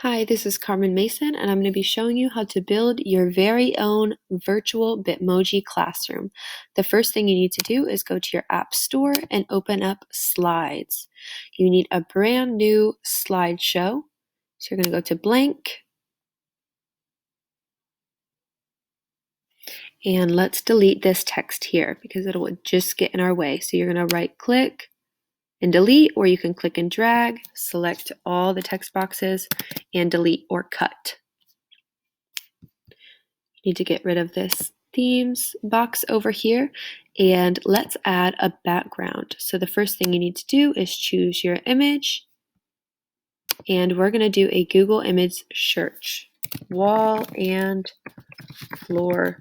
Hi, this is Carmen Mason, and I'm going to be showing you how to build your very own virtual Bitmoji classroom. The first thing you need to do is go to your App Store and open up Slides. You need a brand new slideshow. So you're going to go to blank, and let's delete this text here because it will just get in our way. So you're going to right click and delete, or you can click and drag, select all the text boxes, and delete or cut. You need to get rid of this themes box over here, and let's add a background. So the first thing you need to do is choose your image, and we're going to do a Google image search, wall and floor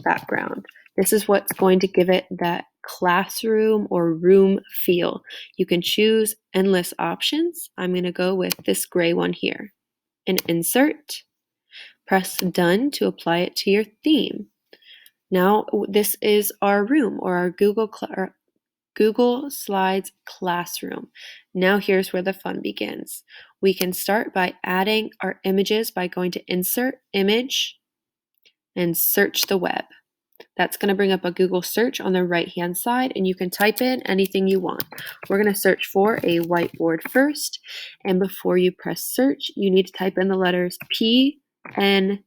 background. This is what's going to give it that classroom or room feel. You can choose endless options. I'm going to go with this gray one here and insert. Press done to apply it to your theme. Now this is our room, or our Google Slides classroom. Now here's where the fun begins. We can start by adding our images by going to Insert Image and search the web. That's going to bring up a Google search on the right-hand side, and you can type in anything you want. We're going to search for a whiteboard first, and before you press search, you need to type in the letters PNG.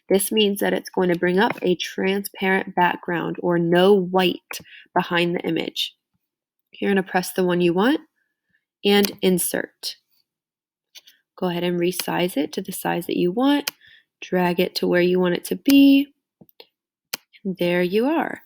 This means that it's going to bring up a transparent background or no white behind the image. You're going to press the one you want and insert. Go ahead and resize it to the size that you want. Drag it to where you want it to be. There you are.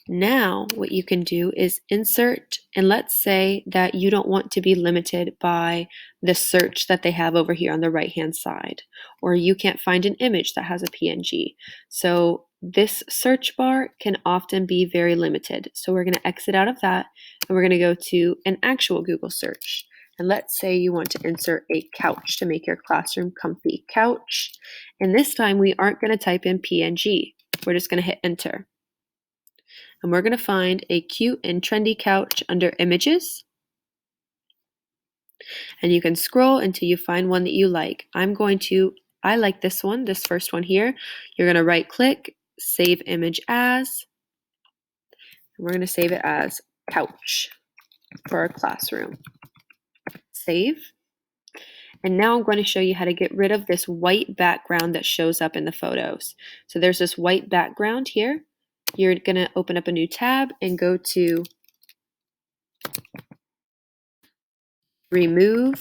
Now what you can do is insert, and let's say that you don't want to be limited by the search that they have over here on the right hand side, or you can't find an image that has a PNG. So this search bar can often be very limited. So we're going to exit out of that, and we're going to go to an actual Google search. And let's say you want to insert a couch to make your classroom comfy. Couch. And this time we aren't going to type in PNG. We're just going to hit enter. And we're going to find a cute and trendy couch under images. And you can scroll until you find one that you like. I like this one, this first one here. You're going to right click, save image as. And we're going to save it as couch for our classroom. Save. And now I'm going to show you how to get rid of this white background that shows up in the photos. So there's this white background here. You're going to open up a new tab and go to Removebg.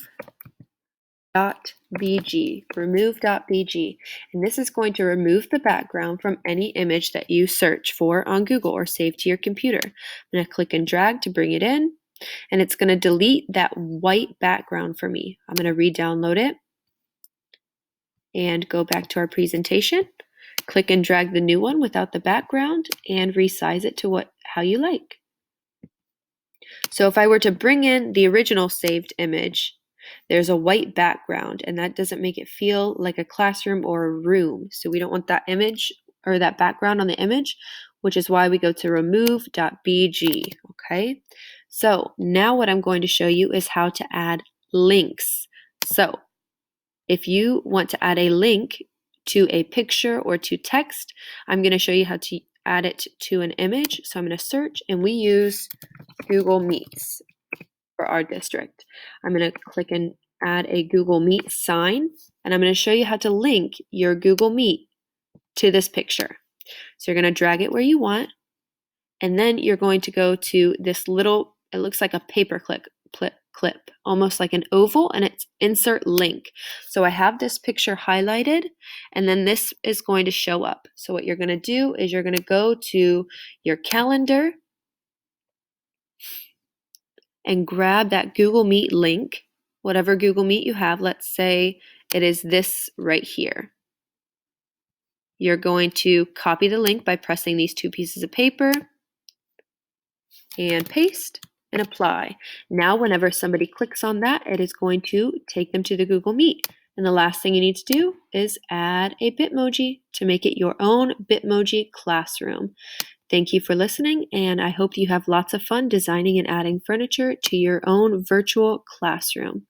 Remove.bg. And this is going to remove the background from any image that you search for on Google or save to your computer. I'm going to click and drag to bring it in. And it's going to delete that white background for me. I'm going to re-download it and go back to our presentation. Click and drag the new one without the background and resize it to how you like. So if I were to bring in the original saved image, there's a white background, and that doesn't make it feel like a classroom or a room. So we don't want that image or that background on the image, which is why we go to remove.bg. Okay. So now what I'm going to show you is how to add links. So if you want to add a link to a picture or to text, I'm going to show you how to add it to an image. So I'm going to search, and we use Google Meets for our district. I'm going to click and add a Google Meet sign, and I'm going to show you how to link your Google Meet to this picture. So you're going to drag it where you want, and then you're going to go to this little, it looks like a paper clip, almost like an oval, and it's insert link. So I have this picture highlighted, and then this is going to show up. So what you're going to do is you're going to go to your calendar and grab that Google Meet link, whatever Google Meet you have. Let's say it is this right here. You're going to copy the link by pressing these two pieces of paper and paste and apply. Now whenever somebody clicks on that, it is going to take them to the Google Meet. And the last thing you need to do is add a Bitmoji to make it your own Bitmoji classroom. Thank you for listening, and I hope you have lots of fun designing and adding furniture to your own virtual classroom.